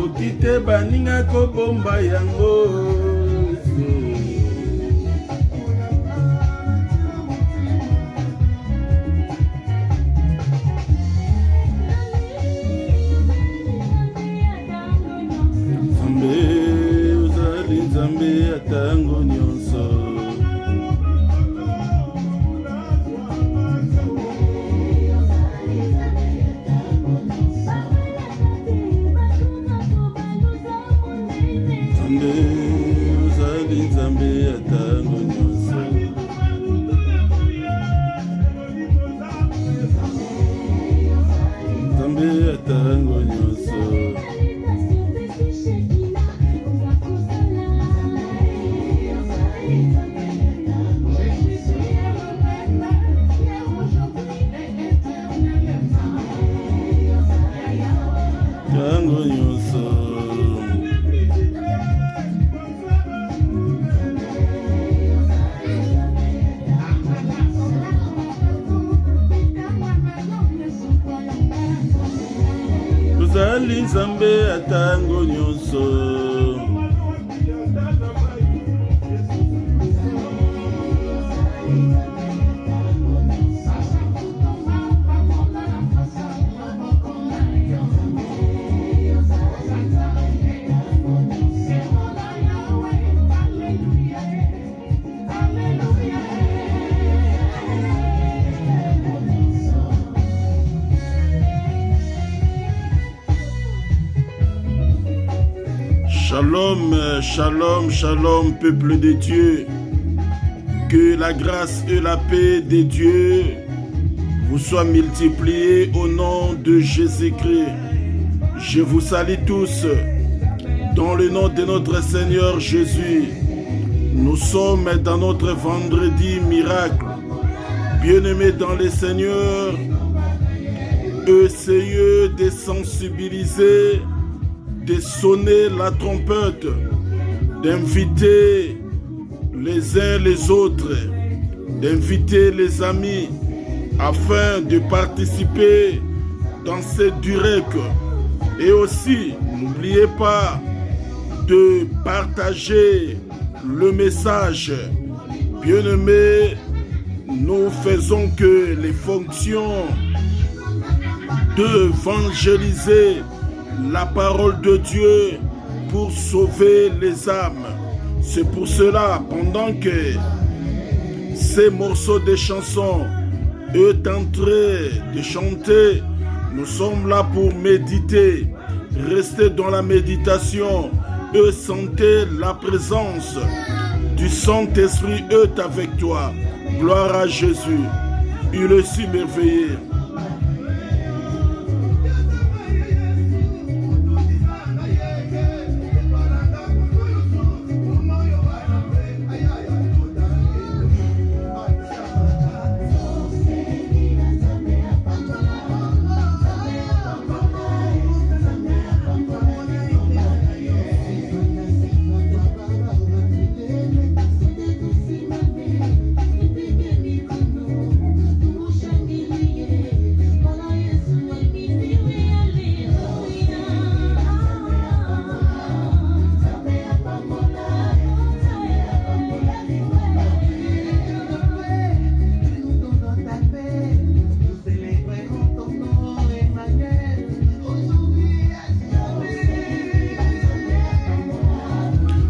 bakoki te baninga kobomba yango. Nzambe atango nyonso. Nzambe atango nyonso. Nzambe atango nyonso. Ozali Nzambe atango nyonso. Shalom, shalom, shalom, peuple de Dieu. Que la grâce et la paix de Dieu vous soient multipliées au nom de Jésus-Christ. Je vous salue tous dans le nom de notre Seigneur Jésus. Nous sommes dans notre vendredi miracle. Bien-aimés dans le Seigneur, essayez de sensibiliser, de sonner la trompette, d'inviter les uns les autres, d'inviter les amis afin de participer dans ces directs. Et aussi, n'oubliez pas de partager le message. Bien-aimés, nous faisons que les fonctions d'évangéliser la parole de Dieu pour sauver les âmes. C'est pour cela, pendant que ces morceaux de chansons est en train de chanter, nous sommes là pour méditer. Restez dans la méditation et sentez la présence du Saint-Esprit est avec toi. Gloire à Jésus. Il est si merveilleux.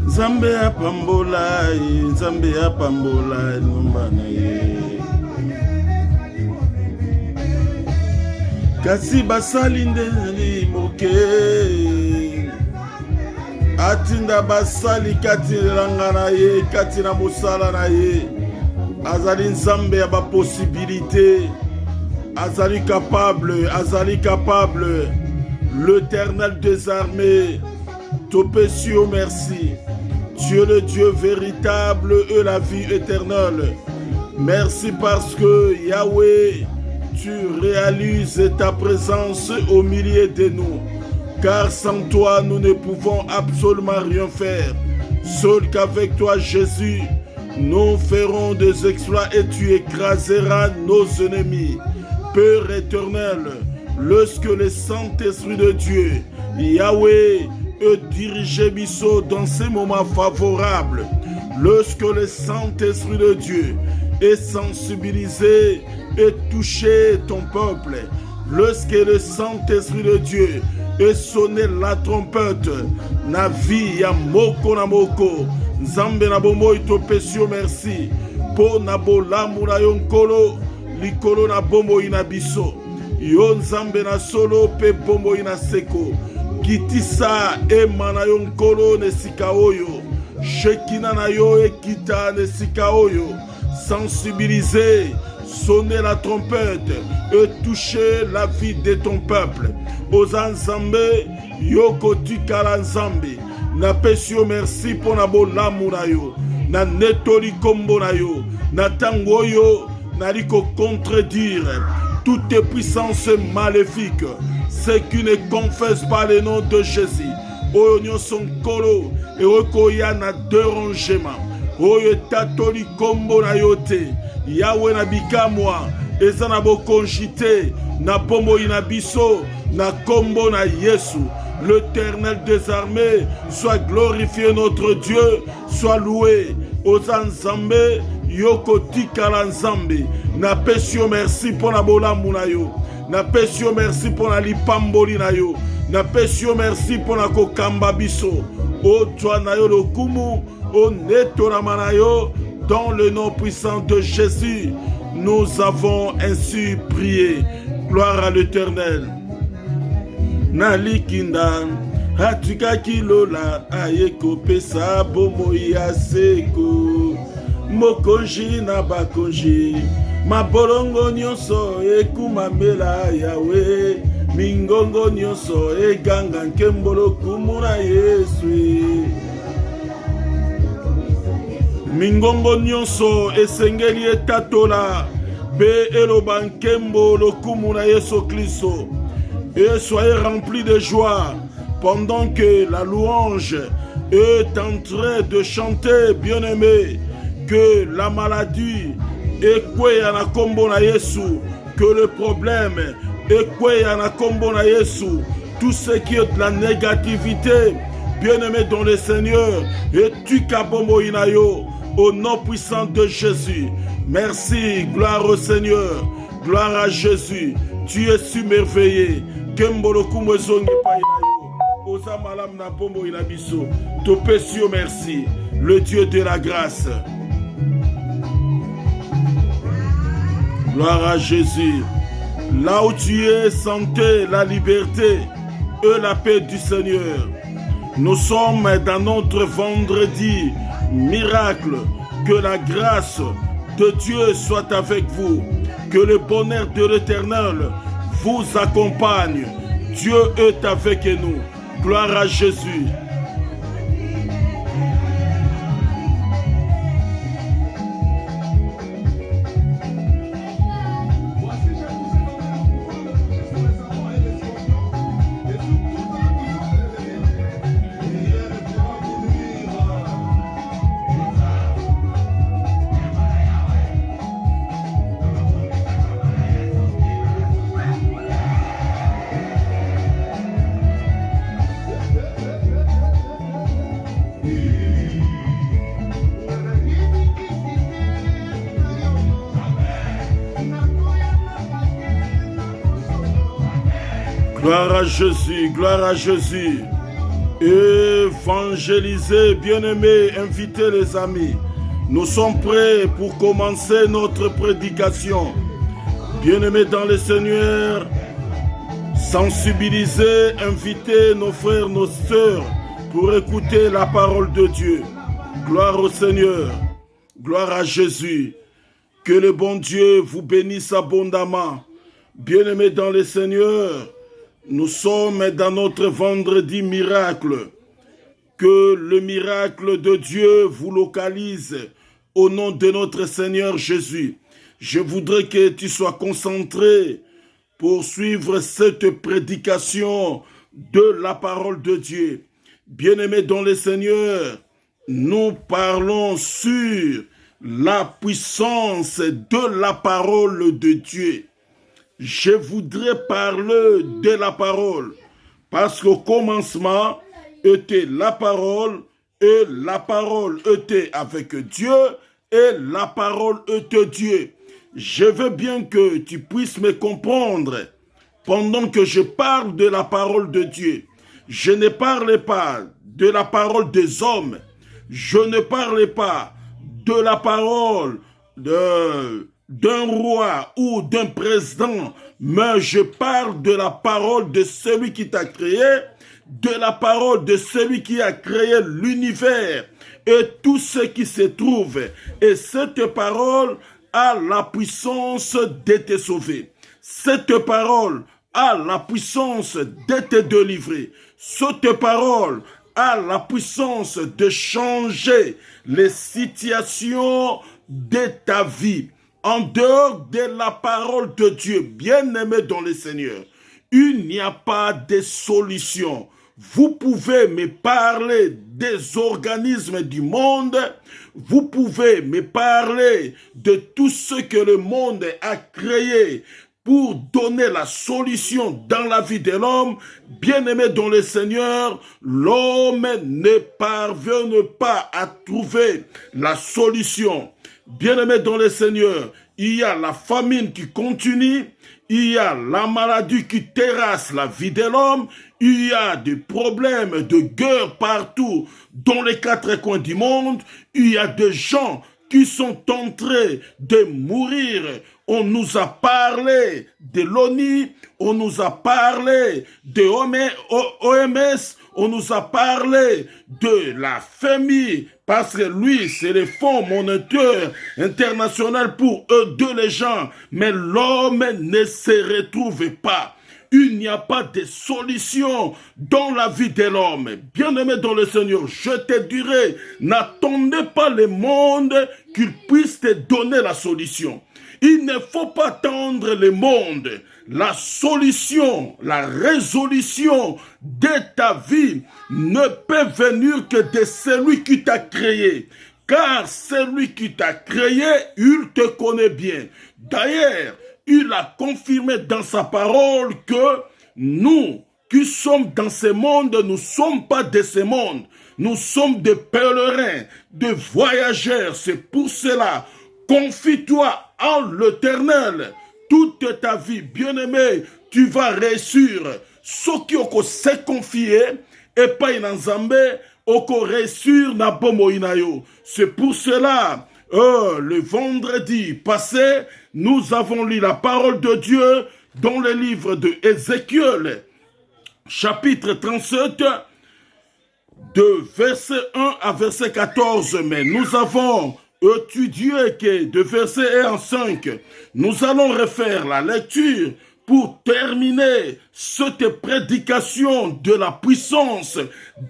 Nzambe apambola, Nzambe apambola, nombana ye. Kasi basali ndeli moke, atinda basali kati langana ye, kati na mosala na ye. Azali Nzambe ya ba possibilité, azali capable, l'Éternel des armées. Topé sur merci. Tu es le Dieu véritable et la vie éternelle. Merci parce que Yahweh, tu réalises ta présence au milieu de nous. Car sans toi, nous ne pouvons absolument rien faire. Seul qu'avec toi, Jésus, nous ferons des exploits et tu écraseras nos ennemis. Père éternel, lorsque le Saint-Esprit de Dieu, Yahweh, et diriger biso dans ces moments favorables. Lorsque le Saint-Esprit de Dieu est sensibilisé et touché ton peuple, lorsque le Saint-Esprit de Dieu est sonné la trompette, na vie ya moko na moko, Nzambe na bomoi to pesio merci, po na bolamu na yo nkolo, likolo na bomoi na biso, yo Nzambe na solo pe bomoi na seko, kitisa ema na yo nkolo nesika oyo, shekina na yo ekita nesika oyo, sensibiliser, sonner la trompette et toucher la vie de ton peuple. Oza Nzambe, yoko tikala Nzambe, na pesio merci pour na bolamu na yo, na netoli kombo na yo, na tango yo, na liko contredire toutes puissances maléfiques, ceux qui ne confessent pas le nom de Jésus. Oyo nyonso nkolo, et okoya na dérangement. Oyo tatoli kombo na yo te, Yahweh na bikamwa, eza na bokongite, na bombo ina biso, na kombo na Yesu. L'Éternel des armées, soit glorifié notre Dieu, soit loué. Oza Nzambe, yoko tikala Nzambe, na pesio merci pour na bolamu na yo, na pesio merci pour na lipamboli na yo, na pesio merci pour na kokamba biso. O toi na yo lokumu, o netorama na yo, dans le nom puissant de Jésus, nous avons ainsi prié. Gloire à l'Éternel. Nalikinda, hatikaki lola, ayeko pesa bomoi ya seko. Mokonji na bakonji, mabolongo nyonso ekumamela Yawe. Mingongo nyonso eganga nkembolo kumuna Yesu. Mingongo nyonso esengeli etatola be eloba nkembo lokumu na Yesu Kristo. Et soyez remplis de joie pendant que la louange est en train de chanter, bien-aimé, que la maladie ekweya na kombo na Yesu, que le problème ekweya na kombo na Yesu, tout ce qui est de la négativité, bien-aimé dans le Seigneur, et tu kabombo inayo, au nom puissant de Jésus. Merci, gloire au Seigneur, gloire à Jésus. Tu es submerveillé. Kembolo kumwezonge pa inayo. Oza malam na bombo inabiso. Topesio merci, le Dieu de la grâce. Gloire à Jésus. Là où tu es, santé, la liberté et la paix du Seigneur. Nous sommes dans notre vendredi miracle. Que la grâce de Dieu soit avec vous. Que le bonheur de l'Éternel vous accompagne. Dieu est avec nous. Gloire à Jésus. Gloire à Jésus, gloire à Jésus. Évangélisez, bien-aimés, invitez les amis. Nous sommes prêts pour commencer notre prédication. Bien-aimés dans le Seigneur, sensibilisez, invitez nos frères, nos sœurs pour écouter la parole de Dieu. Gloire au Seigneur, gloire à Jésus. Que le bon Dieu vous bénisse abondamment. Bien-aimés dans le Seigneur, nous sommes dans notre vendredi miracle. Que le miracle de Dieu vous localise au nom de notre Seigneur Jésus. Je voudrais que tu sois concentré pour suivre cette prédication de la parole de Dieu. Bien-aimés dans le Seigneur, nous parlons sur la puissance de la parole de Dieu. Je voudrais parler de la parole parce qu'au commencement, était la parole, et la parole était avec Dieu, et la parole était Dieu. Je veux bien que tu puisses me comprendre pendant que je parle de la parole de Dieu. Je ne parle pas de la parole des hommes. Je ne parle pas de la parole d'un roi ou d'un président, mais je parle de la parole de celui qui t'a créé, de la parole de celui qui a créé l'univers et tout ce qui se trouve. Et cette parole a la puissance de te sauver. Cette parole a la puissance de te délivrer. Cette parole a la puissance de changer les situations de ta vie. En dehors de la parole de Dieu, bien-aimé dans le Seigneur, il n'y a pas de solution. Vous pouvez me parler des organismes du monde, vous pouvez me parler de tout ce que le monde a créé pour donner la solution dans la vie de l'homme. Bien-aimé dans le Seigneur, l'homme ne parvient pas à trouver la solution. Bien-aimé dans le Seigneur, il y a la famine qui continue, il y a la maladie qui terrasse la vie de l'homme, il y a des problèmes de guerre partout dans les quatre coins du monde, il y a des gens qui sont en train de mourir. On nous a parlé de l'ONU, on nous a parlé de OMS, on nous a parlé de la FMI, parce que lui, c'est le Fonds monétaire international pour aider les gens. Mais l'homme ne se retrouve pas. Il n'y a pas de solution dans la vie de l'homme. Bien-aimé dans le Seigneur, je te dirai, n'attendez pas le monde qu'il puisse te donner la solution. Il ne faut pas attendre le monde. La solution, la résolution de ta vie ne peut venir que de celui qui t'a créé. Car celui qui t'a créé, il te connaît bien. D'ailleurs, il a confirmé dans sa parole que nous qui sommes dans ce monde, nous ne sommes pas de ce monde. Nous sommes des pèlerins, des voyageurs. C'est pour cela, confie-toi en l'Éternel. Toute ta vie, bien-aimé, tu vas réussir. Ce qui s'est confié, et pas in Nzambe, oko réussir na bomo inayo. C'est pour cela, le vendredi passé, nous avons lu la parole de Dieu dans le livre de Ézéchiel, chapitre 37, de verset 1 à verset 14. Mais nous avons étudié que de verset 1 à 5, nous allons refaire la lecture pour terminer cette prédication de la puissance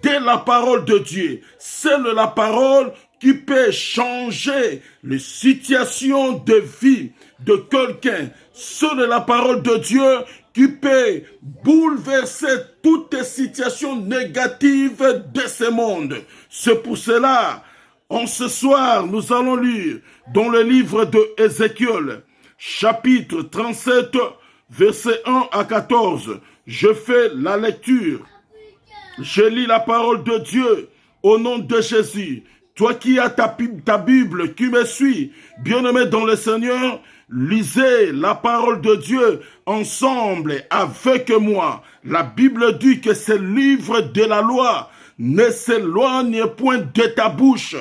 de la parole de Dieu. C'est la parole qui peut changer les situations de vie de quelqu'un. C'est la parole de Dieu qui peut bouleverser toutes les situations négatives de ce monde. C'est pour cela, ce soir, nous allons lire dans le livre de Ézéchiel, chapitre 37, versets 1 à 14. Je fais la lecture. Je lis la parole de Dieu au nom de Jésus. Toi qui as ta Bible, qui me suis, bien-aimé dans le Seigneur, lisez la parole de Dieu ensemble avec moi. La Bible dit que ce livre de la loi ne s'éloigne point de ta bouche.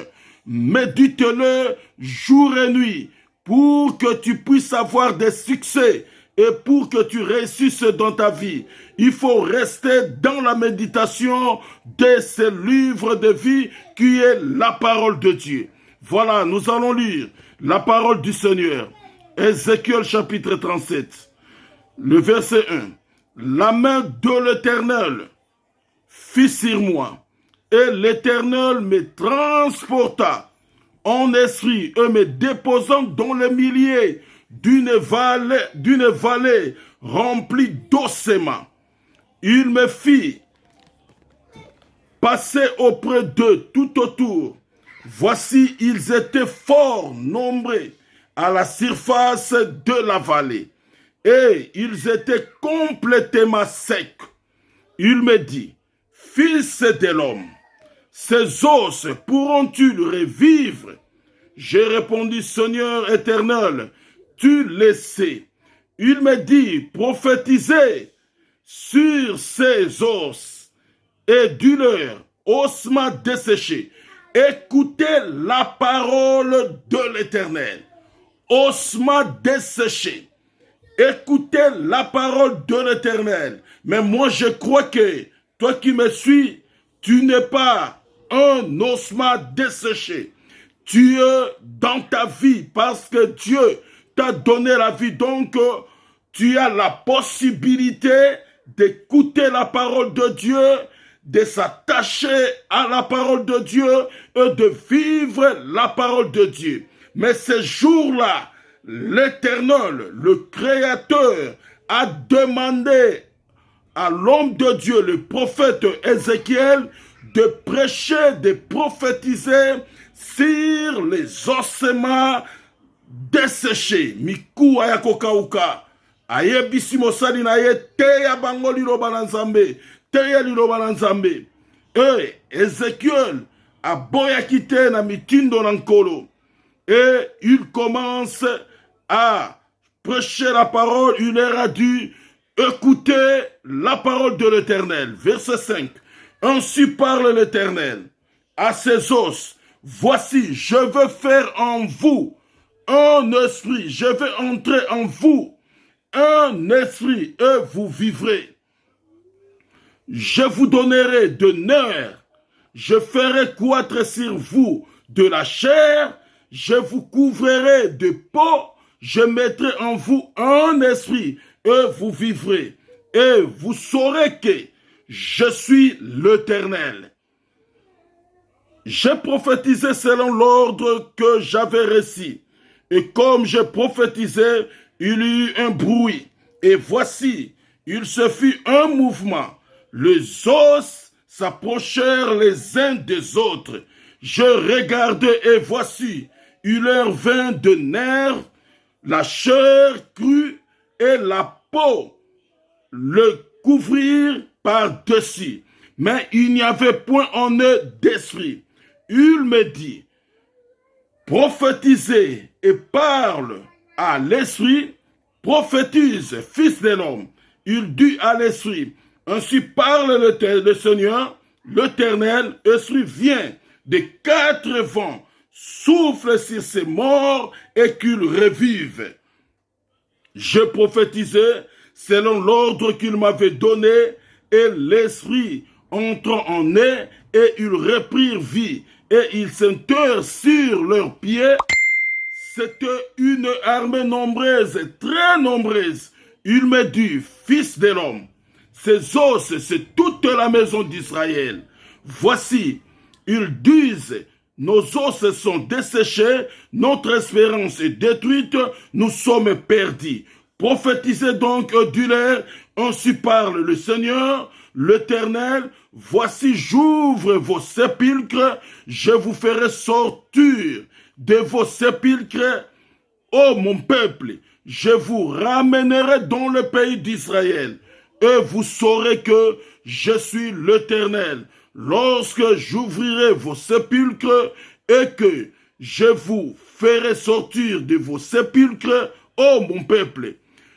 Médite-le jour et nuit pour que tu puisses avoir des succès et pour que tu réussisses dans ta vie. Il faut rester dans la méditation de ce livre de vie qui est la parole de Dieu. Voilà, nous allons lire la parole du Seigneur. Ézéchiel chapitre 37, le verset 1. La main de l'Éternel fit sur moi, et l'Éternel me transporta en esprit et me déposant dans le milieu d'une vallée remplie d'ossements. Il me fit passer auprès d'eux tout autour. Voici, ils étaient fort nombreux à la surface de la vallée, et ils étaient complètement secs. Il me dit, Fils de l'homme, ces os pourront-ils revivre? J'ai répondu, Seigneur éternel, tu le sais. Il me dit, prophétisez sur ces os et dis-leur, ossements desséchés, écoutez la parole de l'Éternel. Ossements desséchés, écoutez la parole de l'Éternel. Mais moi je crois que toi qui me suis, tu n'es pas un ossement desséché. Tu es dans ta vie parce que Dieu t'a donné la vie. Donc, tu as la possibilité d'écouter la parole de Dieu, de s'attacher à la parole de Dieu et de vivre la parole de Dieu. Mais ce jour-là, l'Éternel, le Créateur, a demandé à l'homme de Dieu, le prophète Ézéchiel, de prêcher, de prophétiser sur les ossements desséchés. Miku ayakokauka. Ayebisi mosali na ye teya bango liloba na Nzambe. Teya liloba na Nzambe. Ézéchiel a boyaki te na mitindo na nkolo. Et il commence à prêcher la parole. Il leur a dit, écoutez la parole de l'Éternel. Verset 5. Ainsi parle l'Éternel à ses os. Voici, je veux faire en vous un esprit. Je vais entrer en vous un esprit et vous vivrez. Je vous donnerai de nerfs. Je ferai croître sur vous de la chair. Je vous couvrirai de peau. Je mettrai en vous un esprit et vous vivrez. Et vous saurez que je suis l'Éternel. J'ai prophétisé selon l'ordre que j'avais reçu. Et comme j'ai prophétisé, il y eut un bruit. Et voici, il se fit un mouvement. Les os s'approchèrent les uns des autres. Je regardai et voici, il leur vint de nerfs, la chair crue et la peau le couvrirent par-dessus. Mais il n'y avait point en eux d'esprit. Il me dit, prophétisez et parle à l'esprit, prophétise, fils de l'homme. Il dit à l'esprit, ainsi parle le Seigneur, l'Éternel, esprit vient des quatre vents, souffle sur ces morts et qu'ils revivent. Je prophétisais selon l'ordre qu'il m'avait donné, et l'esprit entrant en eux, et ils reprirent vie, et ils s'enterrent sur leurs pieds. C'était une armée nombreuse, très nombreuse. Il me dit, fils de l'homme, ces os, c'est toute la maison d'Israël. Voici, ils disent, nos os sont desséchés, notre espérance est détruite, nous sommes perdus. Prophétisez donc, dis-leur, ainsi parle le Seigneur, l'Éternel, voici j'ouvre vos sépulcres, je vous ferai sortir de vos sépulcres, ô mon peuple, je vous ramènerai dans le pays d'Israël, et vous saurez que je suis l'Éternel. Lorsque j'ouvrirai vos sépulcres et que je vous ferai sortir de vos sépulcres, ô mon peuple,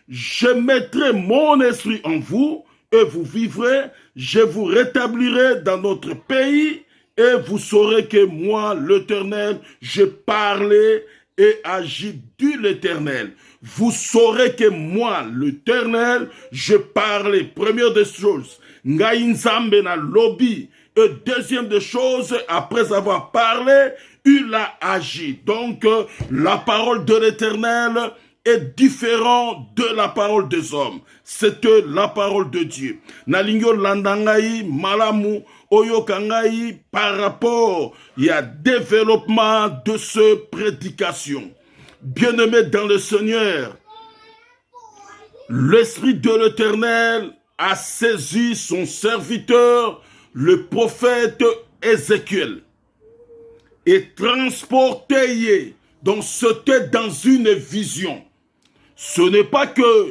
je mettrai mon esprit en vous et vous vivrez, je vous rétablirai dans notre pays et vous saurez que moi, l'Éternel, je parlais et agis du l'Éternel. Vous saurez que moi, l'Éternel, je parlais. Première des choses, Ngai Nzambe na lobby. Et deuxième des choses, après avoir parlé, il a agi. Donc, la parole de l'Éternel est différente de la parole des hommes. C'était la parole de Dieu. Nalingo landangai malamu oyokangai par rapport il y a développement de ce prédication. Bien-aimé dans le Seigneur, l'Esprit de l'Éternel a saisi son serviteur, le prophète Ézéchiel, et transporté, donc c'était dans une vision. Ce n'est pas que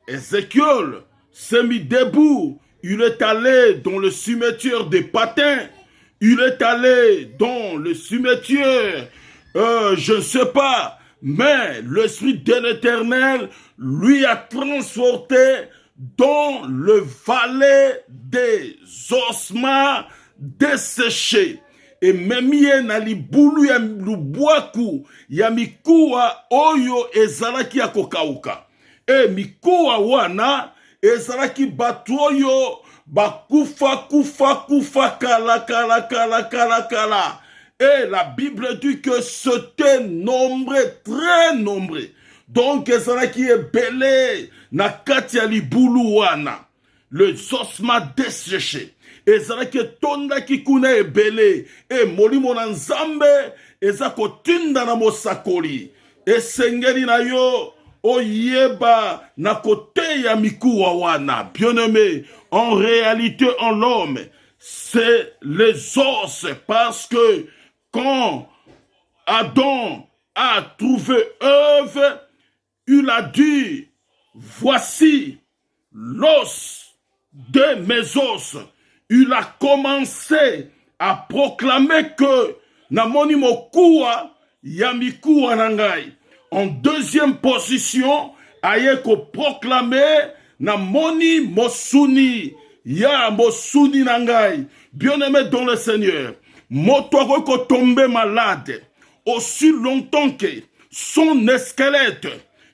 Ézéchiel s'est mis debout, il est allé dans le cimetière des patins, il est allé dans le cimetière, je ne sais pas, mais l'Esprit de l'Éternel lui a transporté dans le vallée des ossements desséchés. Et même na libulu ya lubwaku ya mikuwa oyo ezalaki ya kokauka. E mikuwa wana ezalaki batu oyo bakufa kala. Et la Bible dit que c'était nombreux, très nombreux. Donc ezalaki ebele na kati ya libulu wana. Les ossements desséchés. Ezalaki tondaki kuna ebele. E molimo na nzambe eza kotinda na mosakoli. Esengeli na yo oyeba na kote ya mikuwa wana. Bien-aimé, en réalité en l'homme, c'est les os, parce que quand Adam a trouvé Ève, il a dit, voici l'os de mes os. Il a commencé à proclamer que namoni mokuwa ya mikuwa nangai. En deuxième position, aye ko proclamer namoni mosuni ya mosuni nangai. Bien-aimé dans le Seigneur, moto ko tomber malade aussi longtemps que son squelette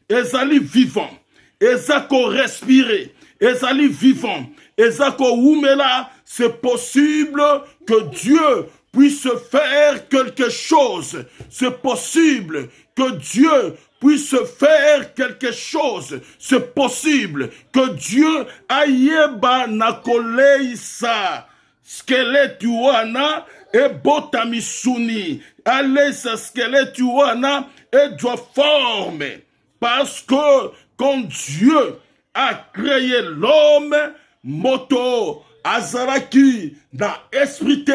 ezali vivant, ezako respirer, ezali vivant, ezako umela, c'est possible que Dieu puisse faire quelque chose. C'est possible que Dieu puisse faire quelque chose. C'est possible que Dieu ayeba na koleisa squelette wana e botamisuni. Alesa squelette wana et doit former. Parce que quand Dieu a créé l'homme, moto azaraki na esprité,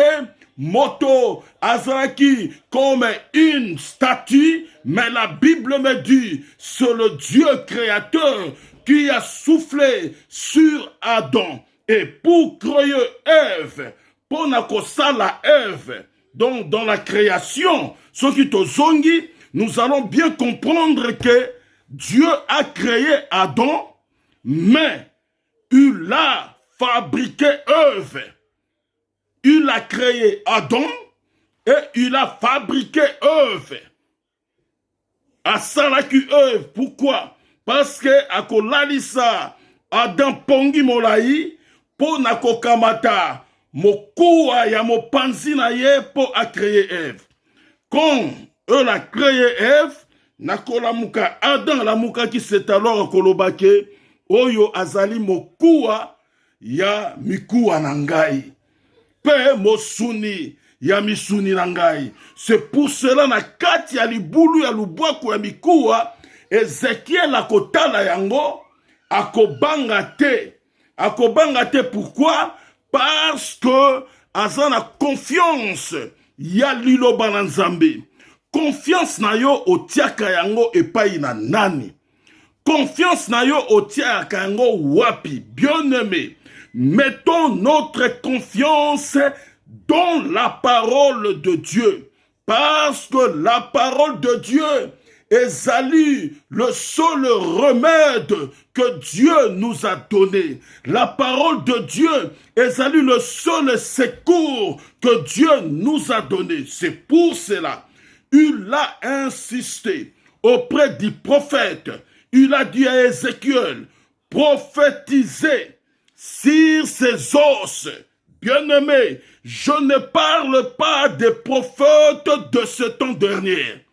moto azaraki comme une statue, mais la Bible me dit, c'est le Dieu créateur qui a soufflé sur Adam. Et pour créer Ève, pour nakosala Ève, donc dans la création, ce qui te zongi, nous allons bien comprendre que Dieu a créé Adam, mais il a fabriqué Ève. Il a créé Adam et il a fabriqué Ève. Asalaki Ève. Pourquoi? Parce que akolalisa Adam pongi molai po nakokamata mokuwa ya mopanzi na ye po a créé Ève. Quand il a créé Ève, nakolamuka Adam la muka qui s'est alors kolobake oyo azali mokuwa ya mikuwa nangai. Pe mosuni ya misuni nangai. C'est pour cela na kati ya libulu ya lubwaku ya mikuwa Ezekiel akotala yango akobanga te. Akobanga te pourquoi? Parce que azana confiance ya liloba na Nzambe. Confiance na yo otiaka yango epai na nani? Confiance na yo otiaka yango wapi? Bien-aimé, mettons notre confiance dans la parole de Dieu. Parce que la parole de Dieu ezali le seul remède que Dieu nous a donné. La parole de Dieu ezali le seul secours que Dieu nous a donné. C'est pour cela il a insisté auprès du prophète. Il a dit à Ézéchiel, prophétisez sur ces os. Bien-aimé, je ne parle pas des prophètes de ce temps dernier.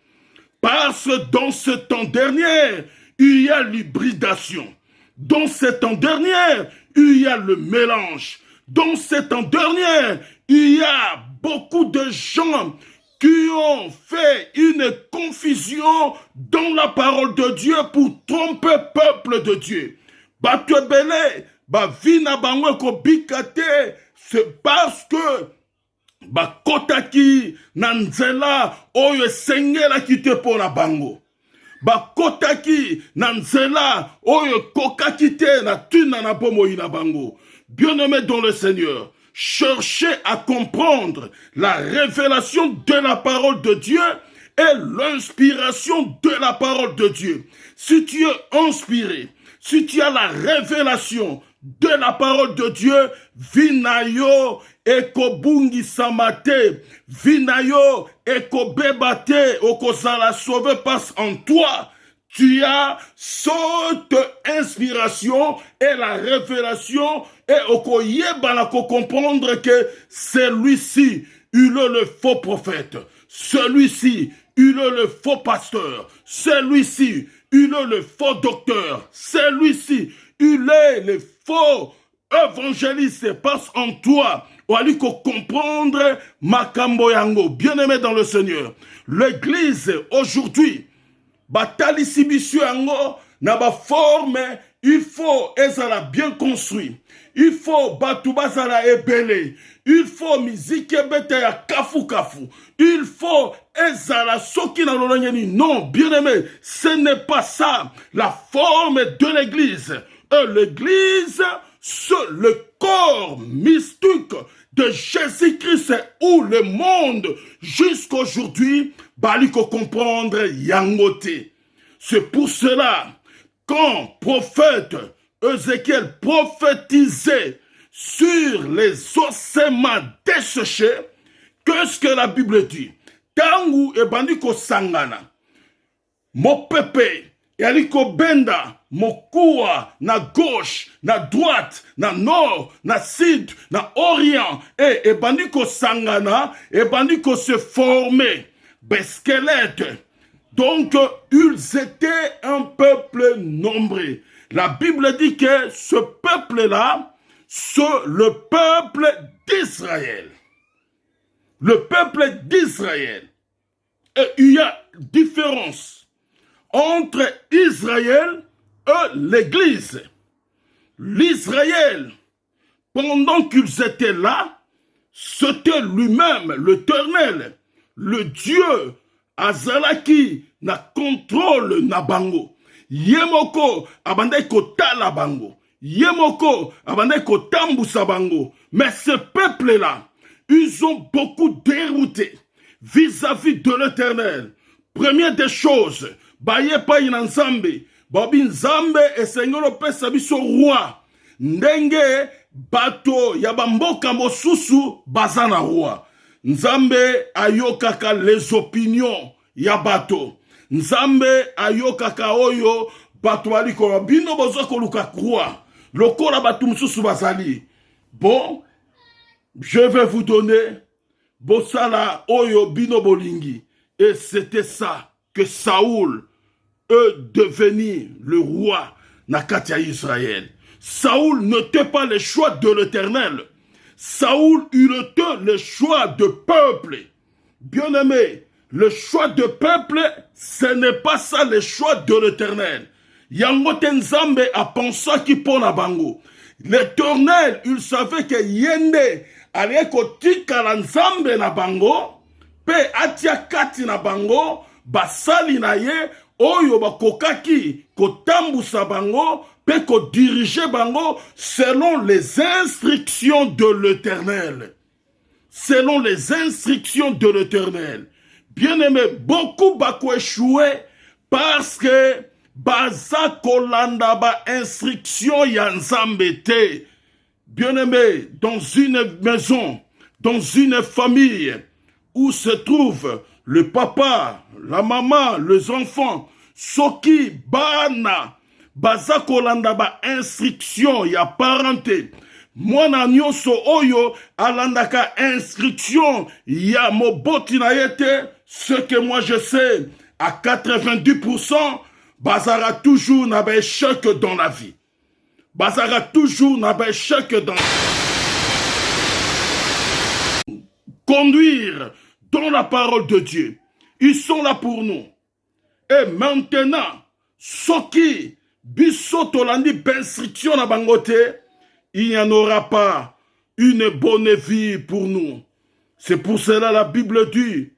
Parce que dans ce temps dernier, il y a l'hybridation. Dans ce temps dernier, il y a le mélange. Dans ce temps dernier, il y a beaucoup de gens qui ont fait une confusion dans la parole de Dieu pour tromper le peuple de Dieu. Batebele, vina bango kobikate, c'est parce que bakotaki na nzela oyo esengela kite pona bango. Bakotaki na nzela oyo kokaki te na tuna na bomoi na bango. Bien-aimés dans le Seigneur, cherchez à comprendre la révélation de la parole de Dieu et l'inspiration de la parole de Dieu. Si tu es inspiré, si tu as la révélation de la parole de Dieu, vinayo ekobungi samate, vinayo ekobebate, okozala sauvé passe en toi. Tu as cette inspiration et la révélation et okoyeba ko comprendre que celui-ci, il est le faux prophète. Celui-ci, il est le faux pasteur. Celui-ci, il est le faux docteur. Celui-ci, il est le faux évangéliste. Passe en toi. Ou ali ko comprendre makambo yango. Bien-aimé dans le Seigneur. L'église aujourd'hui, batalisi biso yango na ba forme, il faut ezala bien construit. Il faut batu bazala ebele. Il faut musique bete ya kafu kafu. Il faut ezala soki na lolongeni. Non, bien-aimé, ce n'est pas ça la forme de l'église. L'église, c'est le corps mystique de Jésus-Christ où le monde jusqu'aujourd'hui baliko comprendre yangote. C'est pour cela quand prophète Ézéchiel prophétisait sur les ossements desséchés, qu'est-ce que la Bible dit? Tangu ebandiko sangana mo pepe yaliko benda mokuwa na gauche, na droite, na nord, na sud, na orient, et ebandiko sangana, ebandiko se former, squelette. Donc, ils étaient un peuple nombreux. La Bible dit que ce peuple-là, c'est le peuple d'Israël. Le peuple d'Israël. Et il y a différence entre Israël et l'Église. L'Israël, pendant qu'ils étaient là, c'était lui-même, l'Éternel, le Dieu azalaki na contrôle na bango. Yemoko abandai kotala bango. Yemoko abandai kotambusa bango. Mais ce peuple-là, ils ont beaucoup dérouté vis-à-vis de l'Éternel. Première des choses, baye pa inanzambe, babi nzambe esengolo pesa biso roi. Ndenge bato yabamboka mosusu bazana roi. Nzambe ayokaka les opinions ya bato. Nzambe ayokaka oyo bato baliko bino bozo koluka croix. Lokola bato mususu bazali. Bon, je vais vous donner bosala oyo bino bolingi. Et c'était ça que Saoul est devenu le roi na kati ya Israël. Saoul n'était pas le choix de l'Éternel. Saoul il était le choix de peuple. Bien-aimé, le choix de peuple, ce n'est pas ça le choix de l'Éternel. Yangote Nzambe a pensé qu'il pona bango. L'Éternel, il savait que yende allait kotika la Nzambe na bango, pe atia kati na bango, basali na ye, oyo bakokaki kotambusa bango, pe ko diriger bango selon les instructions de l'Éternel. Selon les instructions de l'Éternel. Bien-aimé, beaucoup bako échoué parce que baza kolanda ba instruction ya Nzambe te. Bien-aimé, dans une maison, dans une famille où se trouve le papa, la maman, les enfants, soki bana baza kolanda ba instruction ya parenté. Mwana nyonso oyo alandaka instruction ya moboti na yete, ce que moi je sais, à 90%, bazara toujours na ba échec dans la vie. Bazara toujours na ba échec dans conduire dans la parole de Dieu. Ils sont là pour nous. Et maintenant, soki biso tolandi d'instruction na bangote, il n'y en aura pas une bonne vie pour nous. C'est pour cela la Bible dit,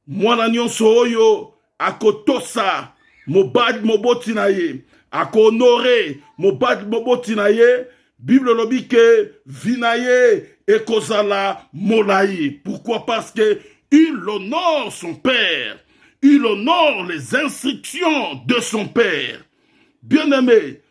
mwana nyonso oyo akotosa mobad moboti na ye, akonore mobad moboti na ye, Bible lobi que vinaye et kozala molaï. Pourquoi? Parce que il honore son père. Il honore les instructions de son père. Bien-aimés,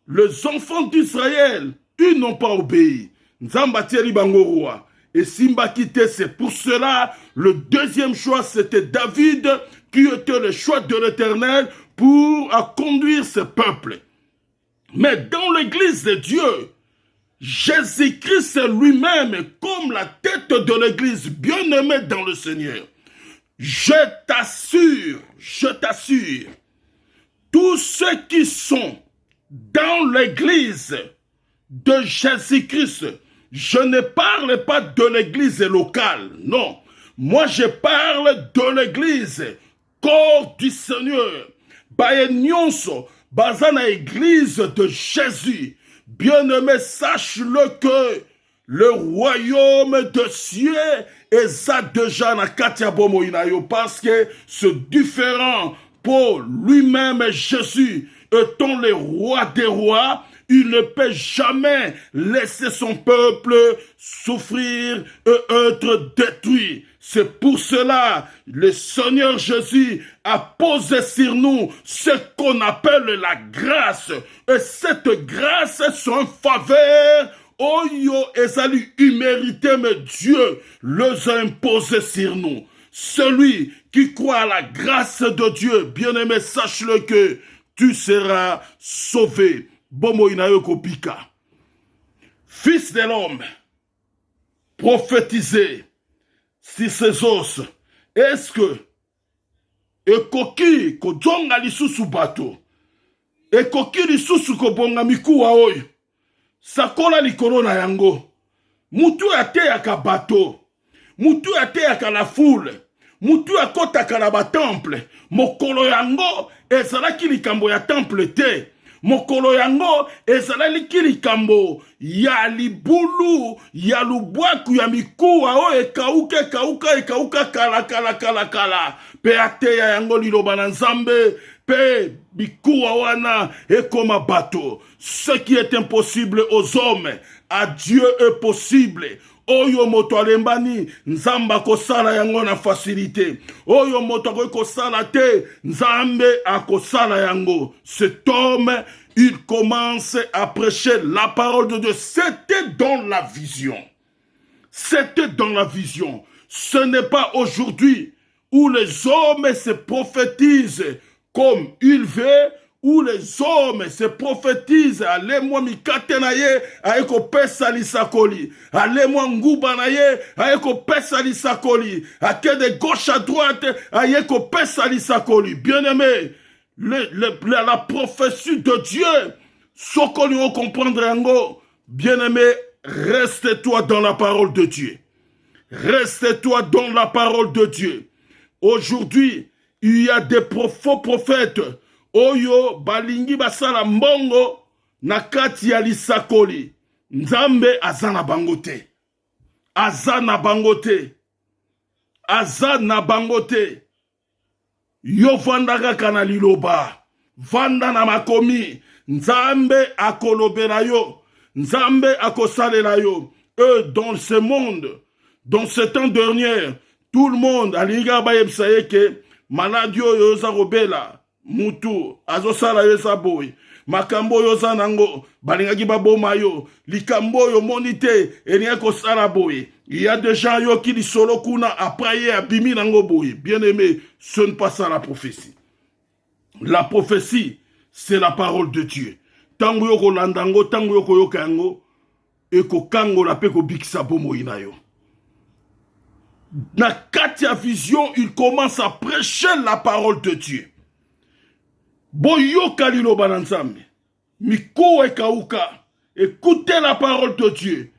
les enfants d'Israël, ils n'ont pas obéi. Nzambatieri bangorua. Et Simba quitté, c'est pour cela, le deuxième choix, c'était David, qui était le choix de l'Éternel pour conduire ce peuple. Mais dans l'église de Dieu, Jésus-Christ lui-même est comme la tête de l'église, bien-aimé dans le Seigneur. Je t'assure, tous ceux qui sont dans l'église de Jésus-Christ, je ne parle pas de l'église locale, non. Moi, je parle de l'église, corps du Seigneur. Bayenyonso, bazana église de Jésus. Bien-aimé, sache-le que le royaume de cieux est ça déjà na katia bomo inayo, parce que c'est différent pour lui-même Jésus étant le roi des rois. Il ne peut jamais laisser son peuple souffrir et être détruit. C'est pour cela le Seigneur Jésus a posé sur nous ce qu'on appelle la grâce. Et cette grâce est une faveur. Oh yo, ezali immérité, mais Dieu les a imposés sur nous. Celui qui croit à la grâce de Dieu, bien-aimé, sache-le que tu seras sauvé. Bomo inayoko pika. Fils de l'homme, prophétisez sur ses os. Est-ce que ekoki kodjonga lisusu bato? Ekoki lisusu kobonga mikuwa oyo? Sakola likolo na yango. Mutu ateyaka bato. Mutu ateyaka la foule. Mutu akotaka na batemple. Mokolo yango ezalaki likambo ya temple te. Mokolo yango ezalaki likambo ya libulu ya lubwaku ya mikuwa o ekauka kala pe ateya yango liloba na Nzambe pe mikuwa wana ekoma bato. Ce qui est impossible aux hommes, à Dieu est possible. Oyo moto alembani Nzamba kosala yango na facilité. Oyo moto kosala te Nzambe akosala yango. Cet homme, il commence à prêcher la parole de Dieu. C'était dans la vision. C'était dans la vision. Ce n'est pas aujourd'hui où les hommes se prophétisent comme ils veulent, où les hommes se prophétisent. Allez-moi mikate na ye, aeko pesa lisakoli. Allez-moi nguba na ye, aeko pesa lisakoli. Ake de gauche à droite, aeko pesa lisakoli. Bien-aimé, la prophétie de Dieu, ce qu'on doit comprendre yango, bien-aimé, reste-toi dans la parole de Dieu. Reste-toi dans la parole de Dieu. Aujourd'hui, il y a des faux prophètes. Oyo balingi basala mbongo na kati ya lisakoli. Nzambe azana bangote. Azana bangote. Azana bangote. Yo vandaka kana liloba. Vanda na makomi. Nzambe akolobela yo. Nzambe akosalela yo. Dans ce monde, dans ce temps dernier, tout le monde alinga bayebsaye ke maladio yo za robela. Mutu azosala yesa boy makambo yo zanango balingaki baboma yo likambo yo monite eniako sala boy. Il y a des gens yo qui lisolo kuna après abimi nango boy. Bien-aimé, ce n'est pas ça la prophétie. La prophétie, c'est la parole de Dieu. Tango yo kolandango, tango yo koyokango eko kango la peko bikisa bomo inayo. Na katia vision, il commence à prêcher la parole de Dieu. Boyo kalilo bananzambe. Miko ekauka. Écoutez la parole de Dieu.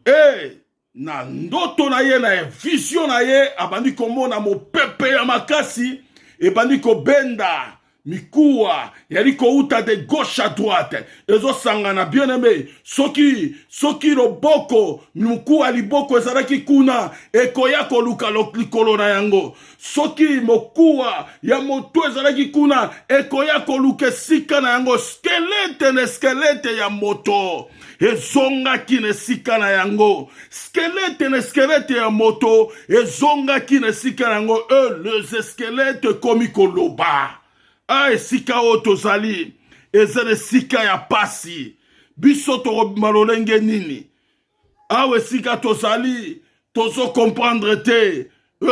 Et na ndoto na ye na vision na ye abandi komona mo pepe ya makasi e bandi ko benda mikuwa yali kouta de gauche à droite ezo sangana bien aimé soki loboko mikuwa liboko ezalaki kuna ekoya koluka likolo na yango soki mokuwa ya moto ezalaki kuna ekoya koluka esika na yango skelete ya moto ezongaki na esika na yango skelete ya moto ezongaki na esika na yango les squelettes komi koloba esika oyo tozali eza na esika ya pasi biso tokobima lolenge nini awa esika tozali tozo comprendre te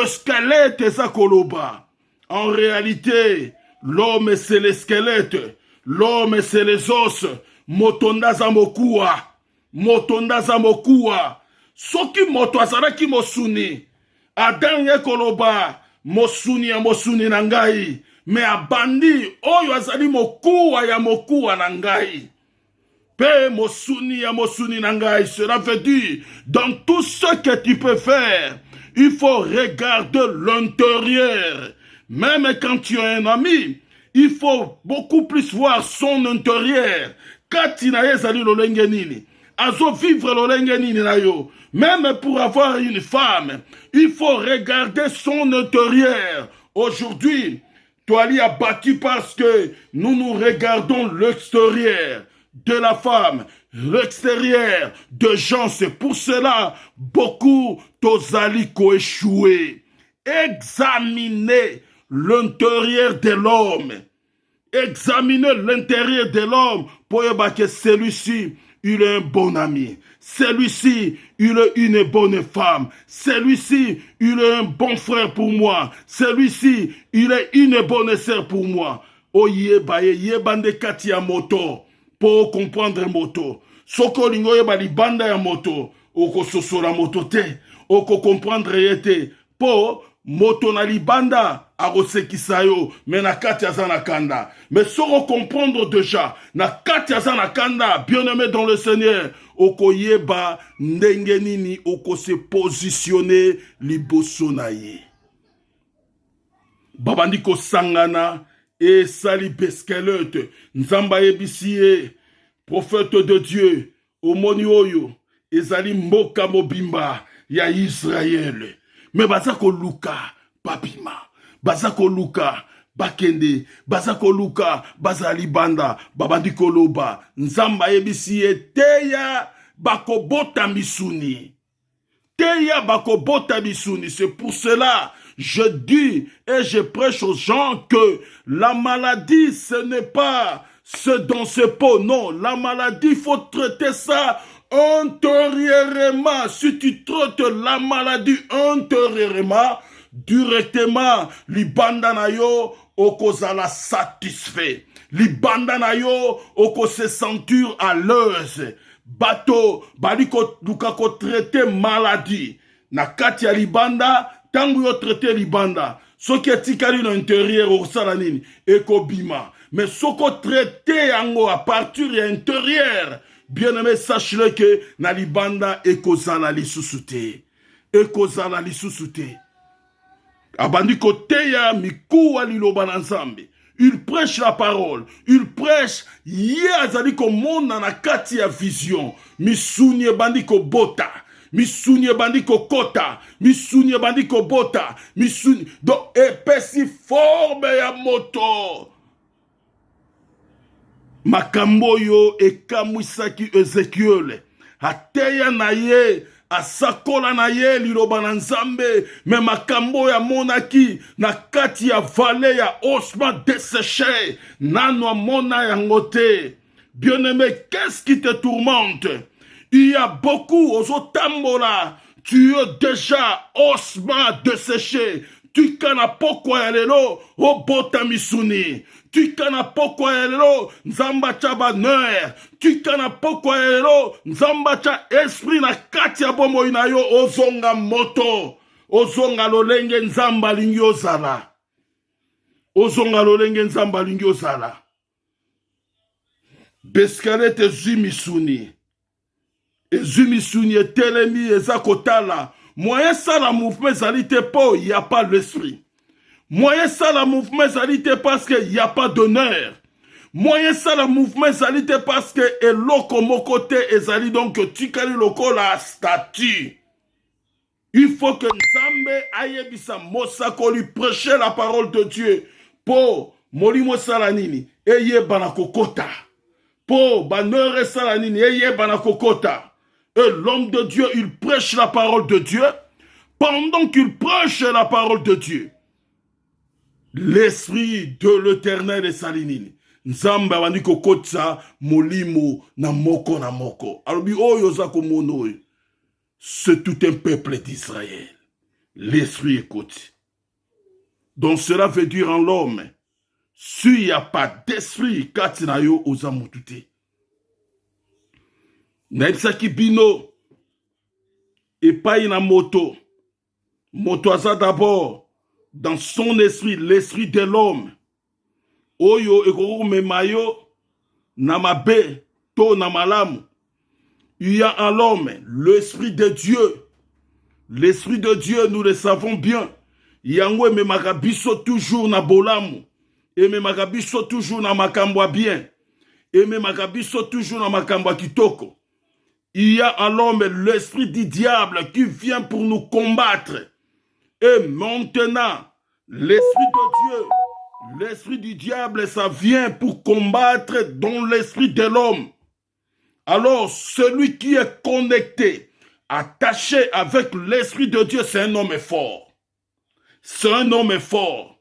squelette eza koloba en réalité l'homme c'est les squelettes l'homme c'est les os moto ndaza mokuwa soki moto azalaki mosuni Adam ye koloba mosuni na ngai me abandi oyo azali mokuwa na ngai pe mosuni na ngai. Cela veut dire dans tout ce que tu peux faire il faut regarder l'intérieur. Même quand tu as un ami il faut beaucoup plus voir son intérieur. Kati na ezali lolenge nini azo vivre lolenge nini na yo. Même pour avoir une femme il faut regarder son intérieur. Aujourd'hui Toali a battu parce que nous regardons l'extérieur de la femme, l'extérieur de gens. C'est pour cela beaucoup tozali ko échoué. Examinez l'intérieur de l'homme. Examinez l'intérieur de l'homme pour voir que celui-ci, il est un bon ami. Celui-ci, il est une bonne femme. Celui-ci, il est un bon frère pour moi. Celui-ci, il est une bonne sœur pour moi. Oh yebande kati ya moto pour comprendre moto. Soko lingo yeba libanda ya moto. Oko sosola moto te. Oko comprendre yete. Po moto na libanda akosekisa yo mais na kati aza na kanda. Mais soko comprendre déjà na kati aza na kanda bien-aimé dans le Seigneur oko yeba ndenge nini oko se positionner liboso na ye. Babandi ko sangana et sali beskelete nzamba yebisi ye prophète de Dieu omoni oyo ezali mboka mobimba ya Israël. Mais bazako luka babima, bazako luka bakende, bazako luka bazali banda, babandi koloba, nzamba yebisi teya bakobota misuni. Teya bakobota misuni. C'est pour cela je dis et je prêche aux gens que la maladie ce n'est pas ce dans ce pot. Non, la maladie il faut traiter ça antérieurement. Si tu traites la maladie antérieurement, directement, libanda na yo okozala satisfait. Libanda na yo oko se sentir à l'aise. Bato baliko lukako traiter maladie. Na kati ya libanda, tangu yo traiter libanda. Soki etikali na intérieur osala nini eko bima. Mais soko traiter yango à partir de l'intérieur. Bien-aimé, sache-le que na libanda ekozala lisusu te. Ekozala lisusu te. Abandi kote ya mikuwa liloba na nzambe. Il prêche la parole. Il prêche ye azali ko mona na kati ya vision. Misuni bandi ko bota. Misuni bandi ko kota. Misuni bandi ko bota. Misuni do epesi forme ya moto. Makambo yo ekamwisaki Ezekiel. Ateya na ye, asakola na ye liloba na nzambe. Me makambo ya monaki na kati ya vale ya osma desséché. Nano mona yango te. Bien-aimé, qu'est-ce qui te tourmente? Il y a beaucoup aux otambola. Tu es déjà osma desséché. Tu kana pokwa ya lelo obota misuni. Tu kana pokwa ya lelo nzamba cha bonheur. Tu kana pokwa ya lelo nzamba cha esprit na kati ya bomo ina yo ozonga moto. Ozonga lolenge nzamba lingi ozala. Ozonga lolenge nzamba lingi ozala. Beskalete zumisuni. Ezumisuni etelemi ezakotala. Moyen ça la mouvement zalité po, il n'y a pas l'esprit. Moyen ça la mouvement salité parce qu'il n'y a pas d'honneur. Moyen ça la mouvement salité parce que eloko mokote ezali donc tu kali loko la statue. Il faut que Nzambe ayebisa mosako lui prêcher la parole de Dieu pour molimo salanini eye banakokota. Pour banere salanini eye banakokota. Et l'homme de Dieu, il prêche la parole de Dieu. Pendant qu'il prêche la parole de Dieu, l'esprit de l'Éternel est salinini. Nzambe abandi kokotsa molimo na moko na moko. Alobi oyo zako mono. C'est tout un peuple d'Israël. L'esprit écoute. Donc cela veut dire en l'homme, s'il n'y a pas d'esprit, katinayo ozamutute. Naipsaki bino, et pas une moto. Moto aza d'abord, dans son esprit, l'esprit de l'homme. Oyo ekoro memayo, namabe, to namalamu. Il y a en l'homme l'esprit de Dieu. L'esprit de Dieu, nous le savons bien. Yangwe me makabiso toujours na bolamu. Et me makabiso toujours na makambwa bien. Et me makabiso toujours na makambwa kitoko. Il y a en l'homme l'esprit du diable qui vient pour nous combattre. Et maintenant, l'esprit de Dieu, l'esprit du diable, ça vient pour combattre dans l'esprit de l'homme. Alors, celui qui est connecté, attaché avec l'esprit de Dieu, c'est un homme fort. C'est un homme fort.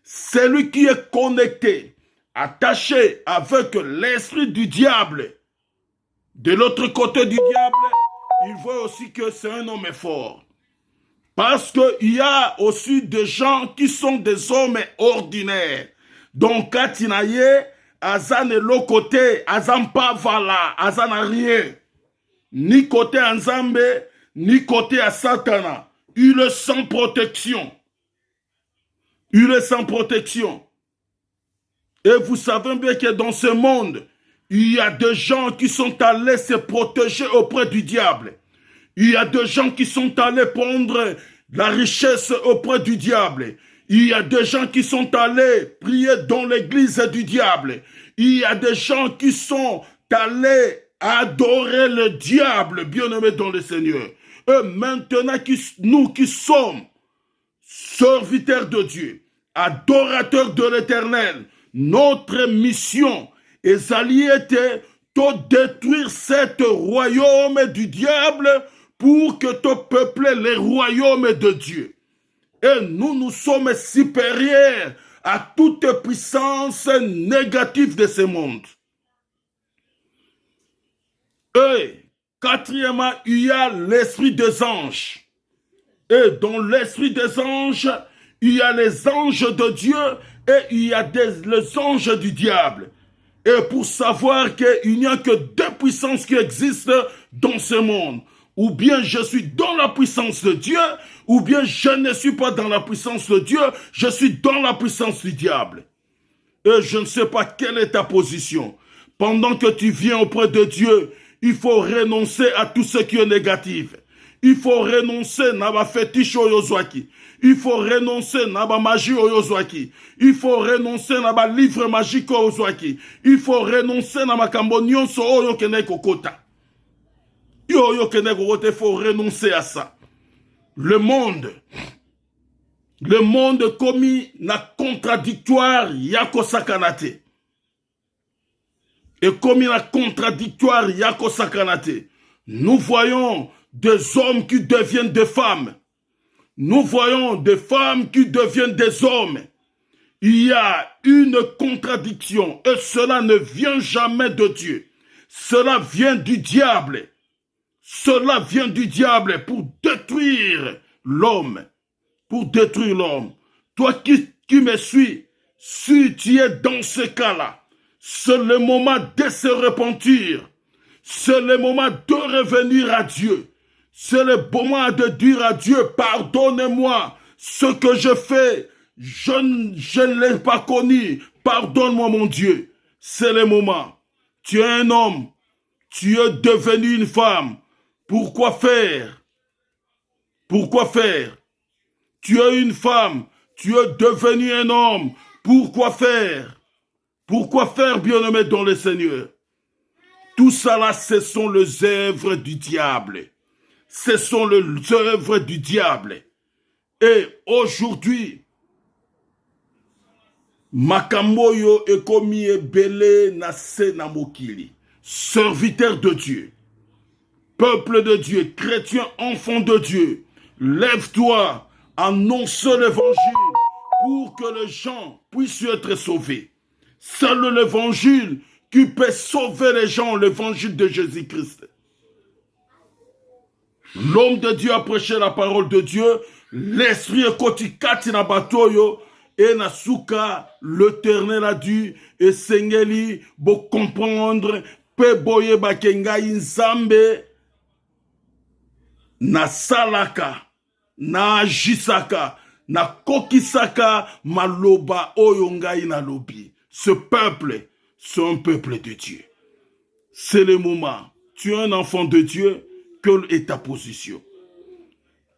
Celui qui est connecté, attaché avec l'esprit du diable, de l'autre côté du diable, il voit aussi que c'est un homme fort. Parce qu'il y a aussi des gens qui sont des hommes ordinaires. Donc, Katinaye, Azan est l'autre côté, Azan pas vala, Azan n'a rien. Ni côté Anzambe, ni côté à Satana. Il est sans protection. Il est sans protection. Et vous savez bien que dans ce monde, il y a des gens qui sont allés se protéger auprès du diable. Il y a des gens qui sont allés prendre la richesse auprès du diable. Il y a des gens qui sont allés prier dans l'église du diable. Il y a des gens qui sont allés adorer le diable, bien-aimés dans le Seigneur. Et maintenant, nous qui sommes serviteurs de Dieu, adorateurs de l'Éternel, notre mission est alliée de détruire cet royaume du diable pour que tu peuples les royaumes de Dieu. Et nous sommes supérieurs à toute puissance négative de ce monde. Et quatrièmement, il y a l'esprit des anges. Et dans l'esprit des anges, il y a les anges de Dieu et il y a les anges du diable. Et pour savoir qu'il n'y a que deux puissances qui existent dans ce monde. Ou bien je suis dans la puissance de Dieu, ou bien je ne suis pas dans la puissance de Dieu, je suis dans la puissance du diable. Et je ne sais pas quelle est ta position. Pendant que tu viens auprès de Dieu, il faut renoncer à tout ce qui est négatif. Il faut renoncer à la fétiche oyozwaki. Il faut renoncer à la magie oyozwaki. Il faut renoncer à la livre magique oyozwaki. Il faut renoncer à la kambonyonso oyokene kokota. Il faut renoncer à ça. Le monde commis na contradictoire yako sakanate. Et comme il a contradictoire yako sakanate, nous voyons des hommes qui deviennent des femmes. Nous voyons des femmes qui deviennent des hommes. Il y a une contradiction et cela ne vient jamais de Dieu. Cela vient du diable. Cela vient du diable pour détruire l'homme. Pour détruire l'homme. Toi qui me suis, si tu es dans ce cas-là, c'est le moment de se repentir. C'est le moment de revenir à Dieu. C'est le moment de dire à Dieu, pardonne-moi ce que je fais. Je ne l'ai pas connu. Pardonne-moi mon Dieu. C'est le moment. Tu es un homme. Tu es devenu une femme. Pourquoi faire? Pourquoi faire? Tu es une femme. Tu es devenu un homme. Pourquoi faire? Pourquoi faire, bien-aimé dans le Seigneur? Tout ça là, ce sont les œuvres du diable. Ce sont les œuvres du diable. Et aujourd'hui, Makamoyo ekomi ebele na se na mokili. Serviteur de Dieu, peuple de Dieu, chrétien, enfant de Dieu, lève-toi, annonce l'évangile pour que les gens puissent être sauvés. Seul l'évangile qui peut sauver les gens, l'évangile de Jésus-Christ. L'homme de Dieu a prêché la parole de Dieu, l'esprit est kotikati na batoyo, et nasuka, l'Éternel a dit, et Sengeli, bo comprendre, pe boye bakenga inzambe, na salaka, na ajisaka, na kokisaka, maloba oyongai na lobi. Ce peuple, c'est un peuple de Dieu. C'est le moment. Tu es un enfant de Dieu, quelle est ta position?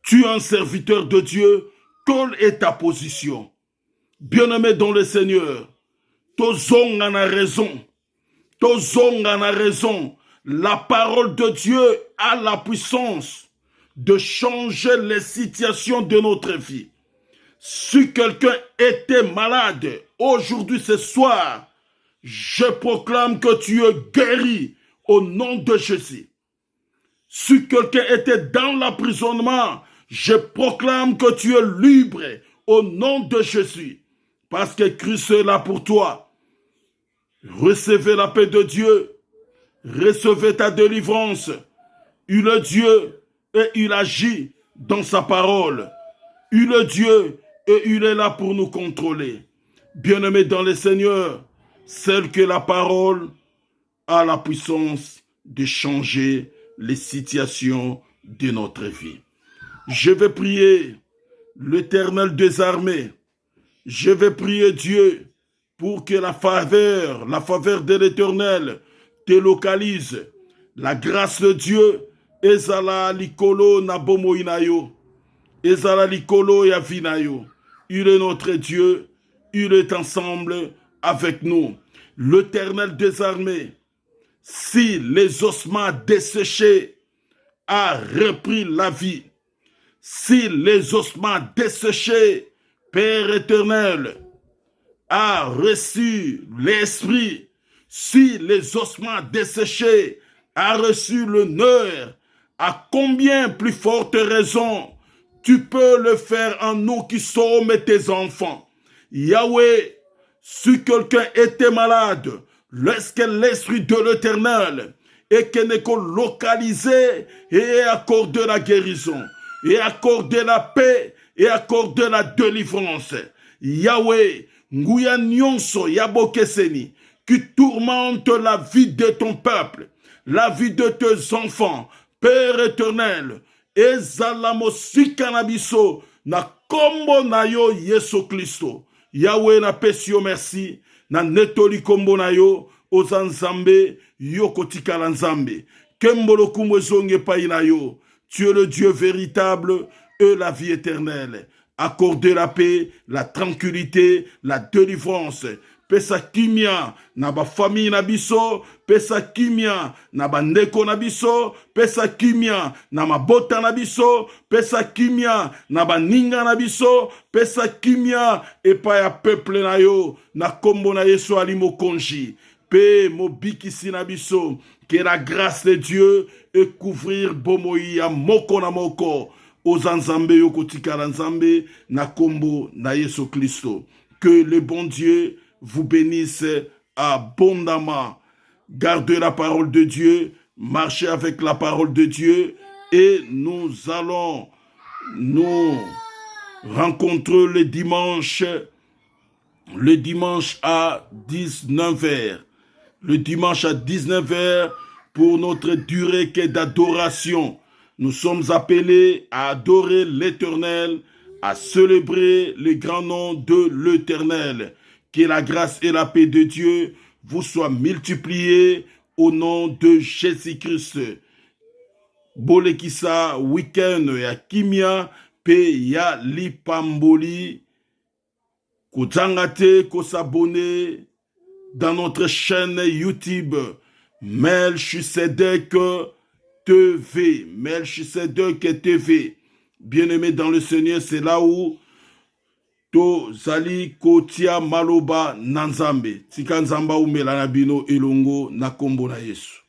Tu es un serviteur de Dieu, quelle est ta position? Bien-aimé dans le Seigneur, tozonga a raison. Tozonga a raison. La parole de Dieu a la puissance de changer les situations de notre vie. Si quelqu'un était malade, aujourd'hui, ce soir, je proclame que tu es guéri au nom de Jésus. Si quelqu'un était dans l'emprisonnement, je proclame que tu es libre au nom de Jésus. Parce que Christ est là pour toi. Recevez la paix de Dieu. Recevez ta délivrance. Il est Dieu et il agit dans sa parole. Il est Dieu et il est là pour nous contrôler. Bien-aimés dans le Seigneur, celle que la parole a la puissance de changer les situations de notre vie. Je vais prier l'Éternel des armées. Je vais prier Dieu pour que la faveur de l'Éternel te localise. La grâce de Dieu, ezala likolo na bomo inayo, ezala likolo ya vinayo. Il est notre Dieu, il est ensemble avec nous. L'Éternel des armées, si les ossements desséchés a repris la vie, si les ossements desséchés, Père éternel, a reçu l'esprit, si les ossements desséchés a reçu le nerf, à combien plus forte raison tu peux le faire en nous qui sommes tes enfants. Yahweh, si quelqu'un était malade, lorsque l'esprit de l'Éternel est qu'il n'est qu'on localisé et accorde la guérison, et accorde la paix, et accorde la délivrance. Yahweh, nguya nyonso yabokeseni, qui tourmente la vie de ton peuple, la vie de tes enfants, Père éternel, ezalamosi nabiso, na kombo na yo Yesu Christo. Yahweh na pesio merci, na netoli kombo na yo, ozanzambe, yo kotikala nzambe, kembolo kumwezonge pa na yo. Tu es le Dieu véritable et la vie éternelle. Accordez la paix, la tranquillité, la délivrance. Pesa kimia na ba famille na biso, pesa kimia na ba ndeko na biso, pesa kimia na mabota na biso, pesa kimia na ba ninga na biso, pesa kimia epa ya peuple na yo, na kombo na Yesu ali mokonji. Pe mobikisi na biso, que la grâce de Dieu et couvrir bomoi ya moko na moko. Ozanzambe yokotika nzambe na kombo na Yesu Christo. Que le bon Dieu vous bénisse abondamment. Gardez la parole de Dieu, marchez avec la parole de Dieu et nous allons nous rencontrer le dimanche à 19h. Le dimanche à 19h pour notre durée d'adoration. Nous sommes appelés à adorer l'Éternel, à célébrer le grand nom de l'Éternel. Que la grâce et la paix de Dieu vous soient multipliées au nom de Jésus-Christ. Bolekisa week-end ya kimia pe ya lipamboli Kutangate, ko s'abonner dans notre chaîne YouTube Melchisedec TV. Melchisedec TV. Bien-aimé dans le Seigneur, c'est là où to zali kotia maloba nanzambe. Tika nzamba umela na bino elongo na kombo na Yesu.